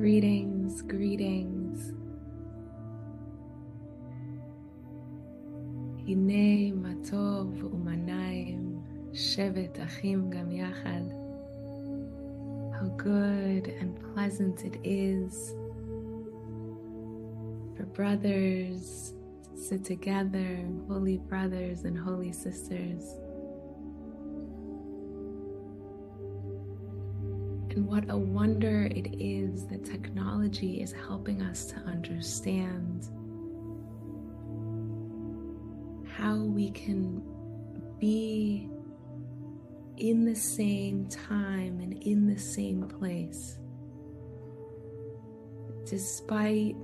Greetings, greetings. הנה מה טוב ומה נעים, shevet achim gam yachad. How good and pleasant it is for brothers to sit together, holy brothers and holy sisters. And what a wonder it is that technology is helping us to understand how we can be in the same time and in the same place, despite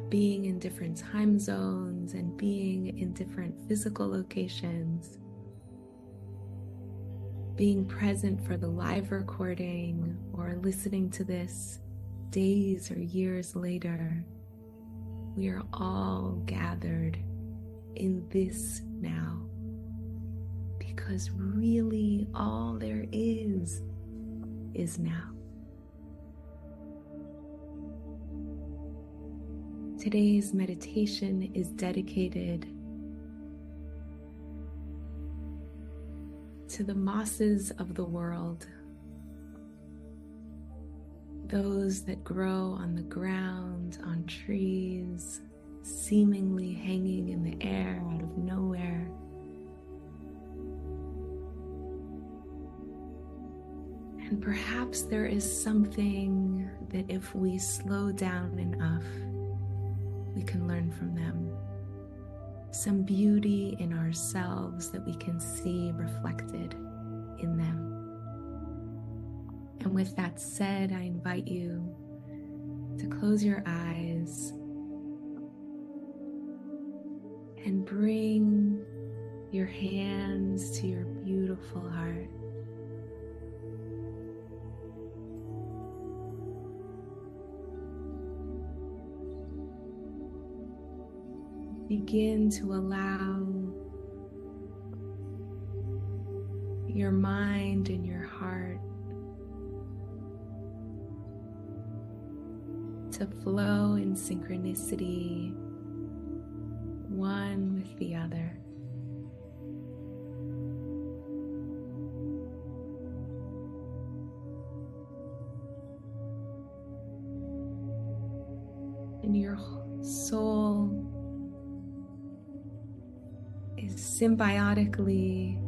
being in different time zones and being in different physical locations. Being present for the live recording or listening to this days or years later, we are all gathered in this now, because really all there is now. Today's meditation is dedicated to the mosses of the world, those that grow on the ground, on trees, seemingly hanging in the air out of nowhere. And perhaps there is something that if we slow down enough, we can learn from them. Some beauty in ourselves that we can see reflected in them. And with that said, I invite you to close your eyes and bring your hands to your beautiful heart. Begin to allow your mind and your heart to flow in synchronicity, one with the other. And your soul is symbiotically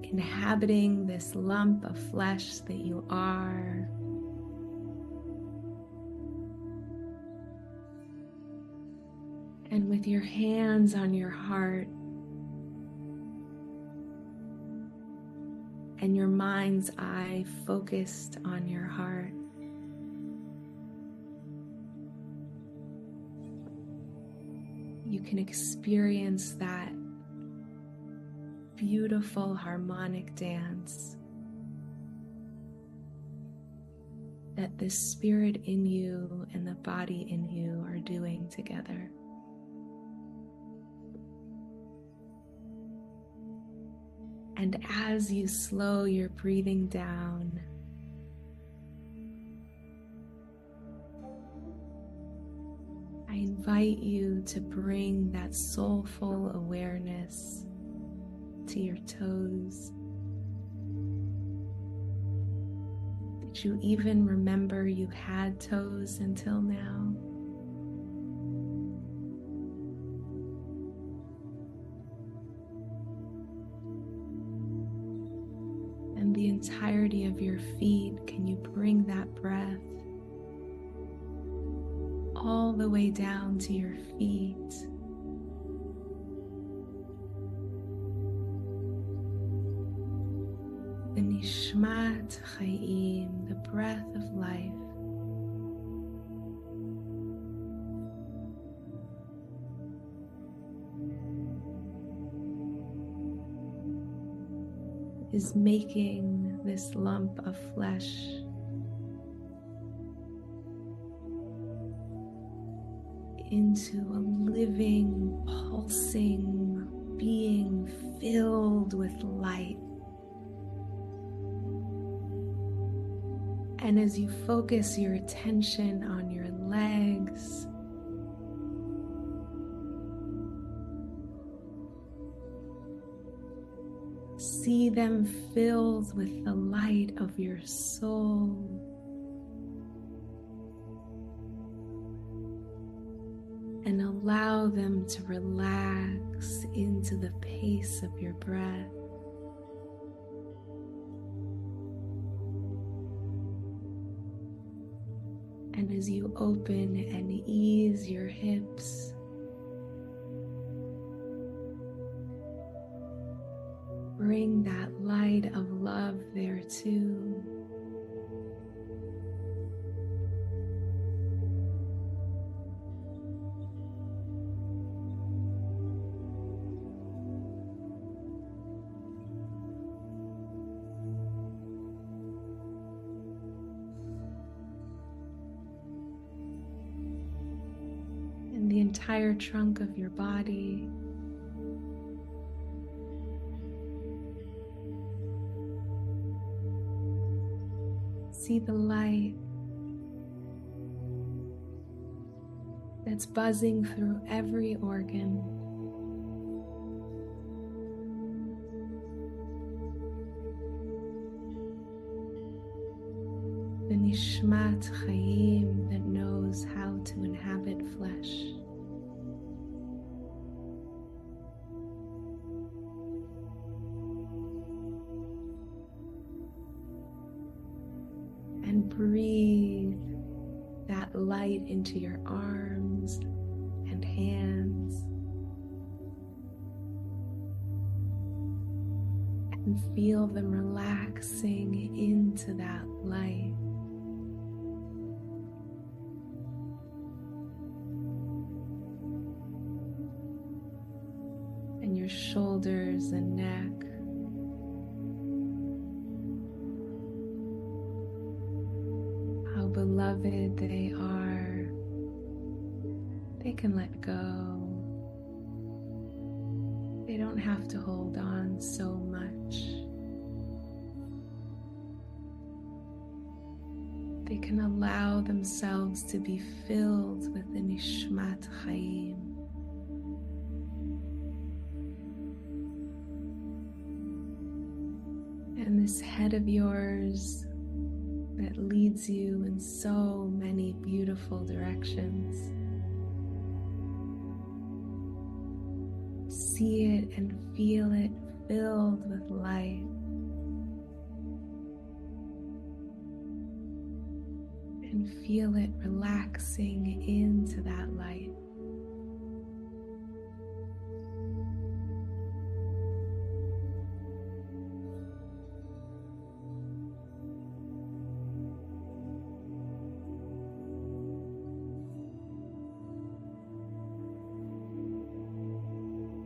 inhabiting this lump of flesh that you are. And with your hands on your heart and your mind's eye focused on your heart, you can experience that beautiful harmonic dance that the spirit in you and the body in you are doing together. And as you slow your breathing down, I invite you to bring that soulful awareness to your toes. Did you even remember you had toes until now? And the entirety of your feet, can you bring that breath all the way down to your feet? The nishmat chayim, the breath of life, is making this lump of flesh into a living, pulsing being filled with light. And as you focus your attention on your legs, see them filled with the light of your soul. And allow them to relax into the pace of your breath. And as you open and ease your hips, bring that light of love there too. And the entire trunk of your body. See the light that's buzzing through every organ. The Nishmat Chaim that knows how to inhabit flesh. And breathe that light into your arms and hands. And feel them relaxing into that light. And your shoulders and neck. How beloved they are. They can let go. They don't have to hold on so much. They can allow themselves to be filled with the Nishmat Chaim. And this head of yours that leads you in so many beautiful directions. See it and feel it filled with light. And feel it relaxing into that light.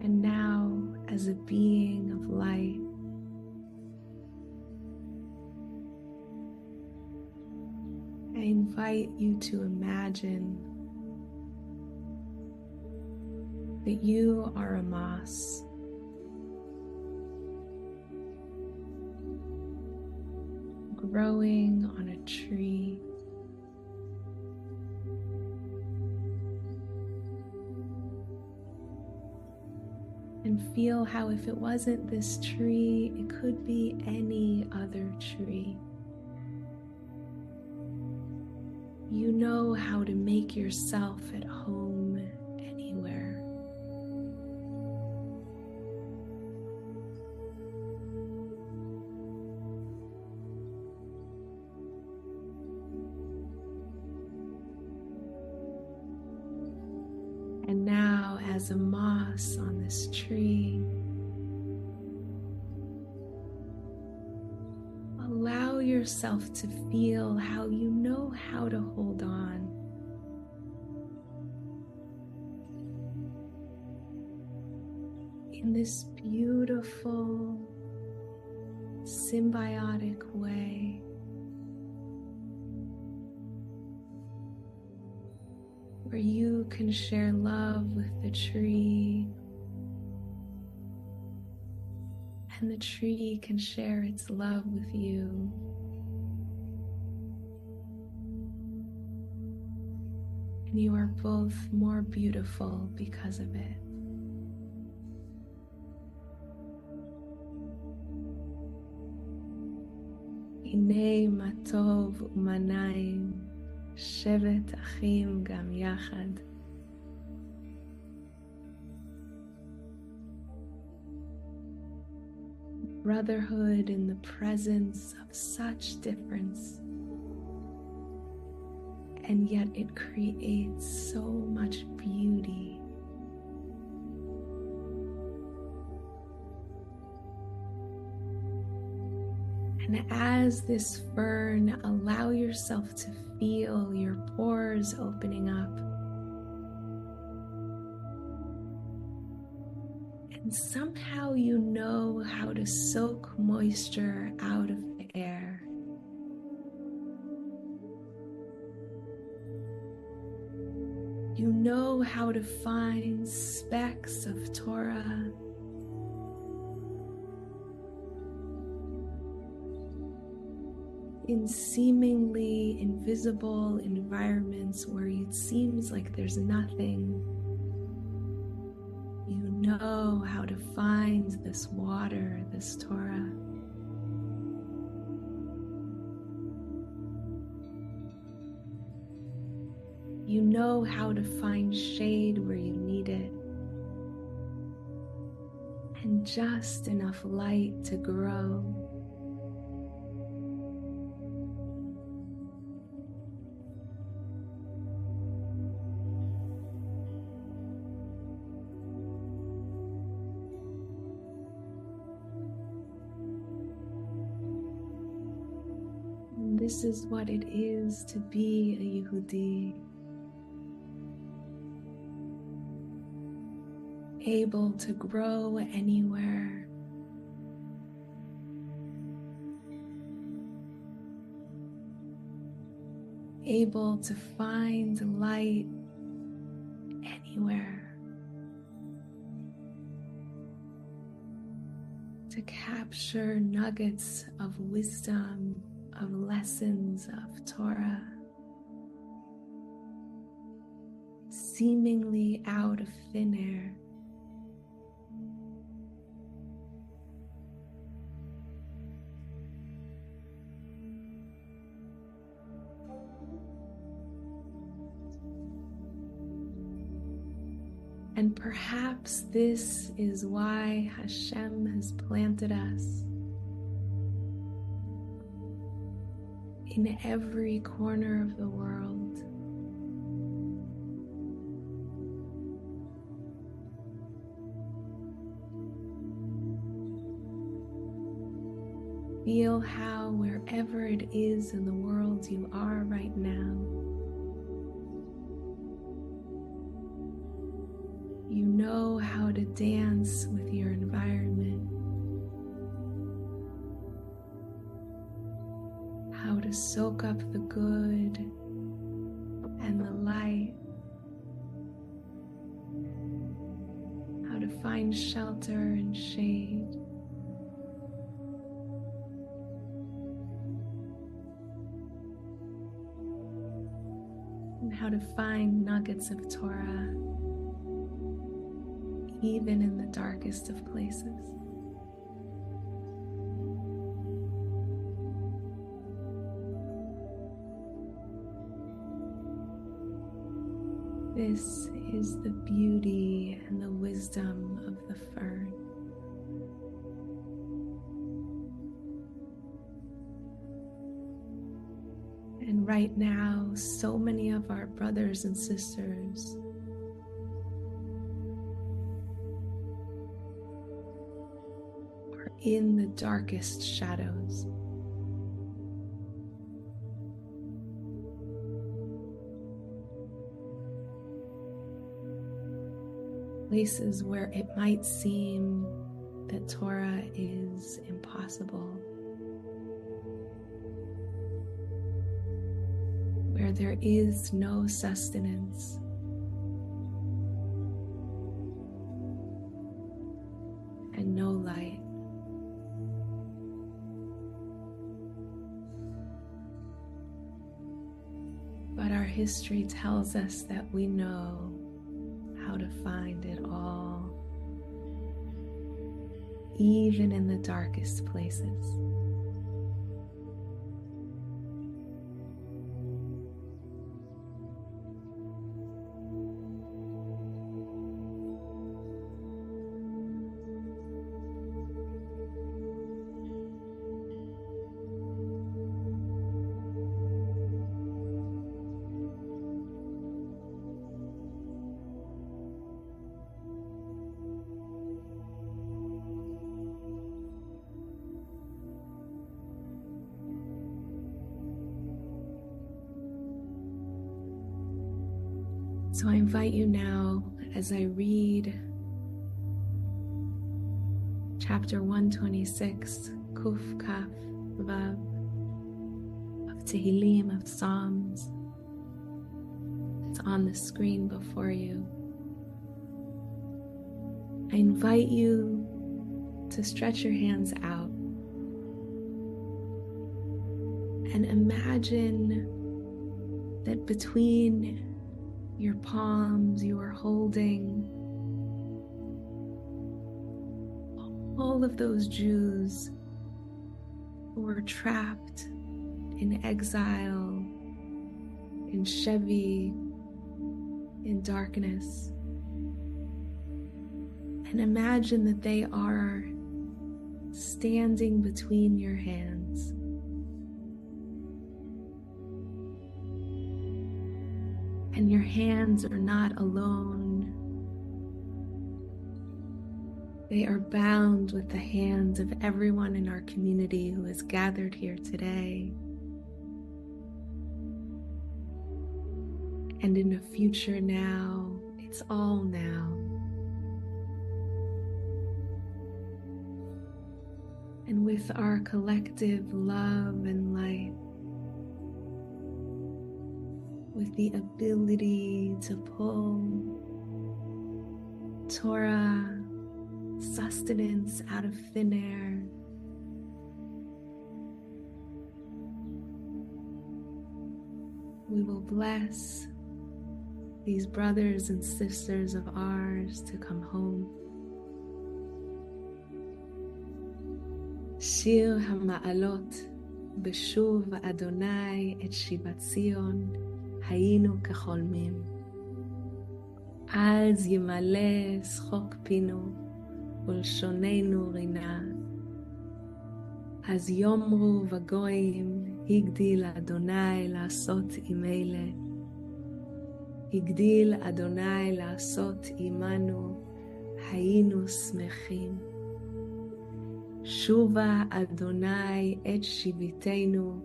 And now, as a being of light, I invite you to imagine that you are a moss. Growing on a tree. And feel how if it wasn't this tree, it could be any other tree. You know how to make yourself at home anywhere. And now, as a moss on this tree, allow yourself to feel how you know how to hold on. In this beautiful, symbiotic way. Where you can share love with the tree, and the tree can share its love with you. and you are both more beautiful because of it. הנה מה טוב ומה נעים, שבת אחים גם יחד. Brotherhood in the presence of such difference, and yet it creates so much beauty. And as this fern, allow yourself to feel your pores opening up. And somehow you know how to soak moisture out of the air. You know how to find specks of Torah in seemingly invisible environments where it seems like there's nothing. You know how to find this water, this Torah. You know how to find shade where you need it, and just enough light to grow. And this is what it is to be a Yehudi. Able to grow anywhere, able to find light anywhere, to capture nuggets of wisdom, of lessons of Torah, seemingly out of thin air. And perhaps this is why Hashem has planted us in every corner of the world. Feel how wherever it is in the world you are right now, you know how to dance with your environment, how to soak up the good and the light, how to find shelter and shade. And how to find nuggets of Torah even in the darkest of places. This is the beauty and the wisdom of the fern. And right now, so many of our brothers and sisters are in the darkest shadows. Places where it might seem that Torah is impossible, where there is no sustenance, and no light. But our history tells us that we know how to find it all, even in the darkest places. So I invite you now, as I read chapter 126, Kuf Kaf Vav, of Tehillim, of Psalms. It's on the screen before you. I invite you to stretch your hands out and imagine that between your palms you are holding all of those Jews who were trapped in exile, in Shevi, in darkness. And imagine that they are standing between your hands. And your hands are not alone. They are bound with the hands of everyone in our community who is gathered here today. And in the future now, it's all now. And with our collective love and light, with the ability to pull Torah, sustenance out of thin air, we will bless these brothers and sisters of ours to come home. Shir HaMa'alot Beshuv Adonai et Shivat Zion היינו כחולמים. אז ימלא שחוק פינו ולשוננו רינה. אז יאמרו בגויים הגדיל אדוני לעשות עם אלה. הגדיל אדוני לעשות עמנו, היינו שמחים. שובה אדוני את שיביתנו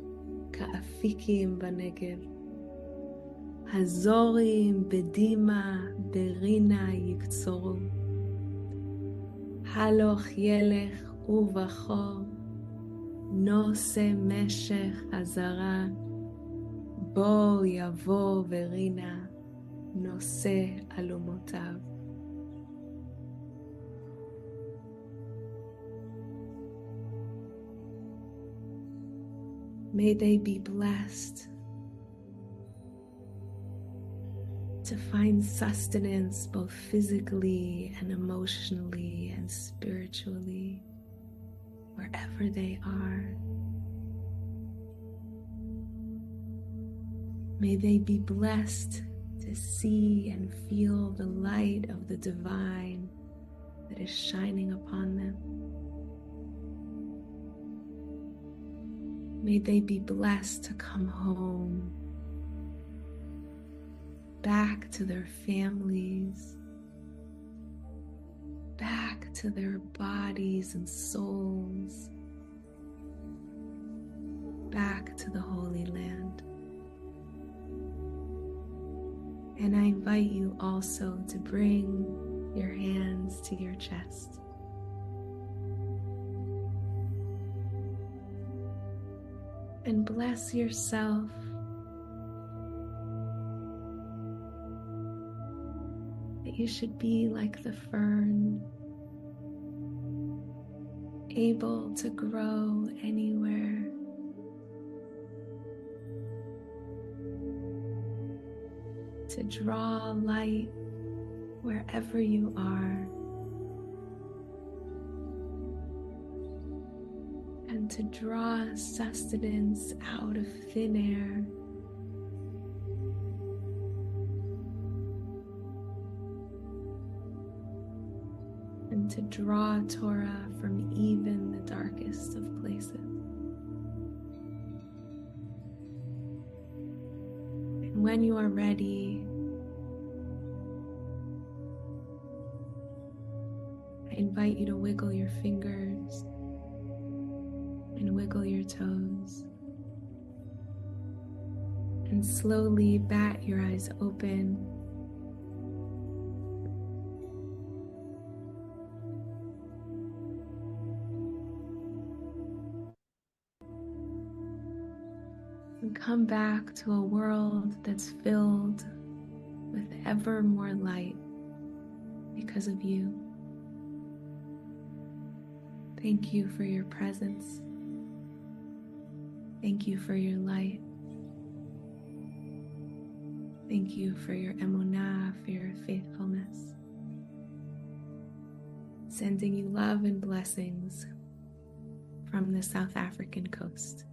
כאפיקים בנגב. הזורים בדימה ברינה יקצורו. הלוך ילך ובחור, נושא משך הזרה, בוא יבוא ורינה, נושא אלומותיו. May they be blessed to find sustenance both physically and emotionally and spiritually wherever they are. May they be blessed to see and feel the light of the divine that is shining upon them. May they be blessed to come home, back to their families, back to their bodies and souls, back to the Holy Land. And I invite you also to bring your hands to your chest. And bless yourself that you should be like the fern, able to grow anywhere, to draw light wherever you are, and to draw sustenance out of thin air. And to draw Torah from even the darkest of places. And when you are ready, I invite you to wiggle your fingers and wiggle your toes. And slowly bat your eyes open. And come back to a world that's filled with ever more light because of you. Thank you for your presence. Thank you for your light. Thank you for your emunah, for your faithfulness. Sending you love and blessings from the South African coast.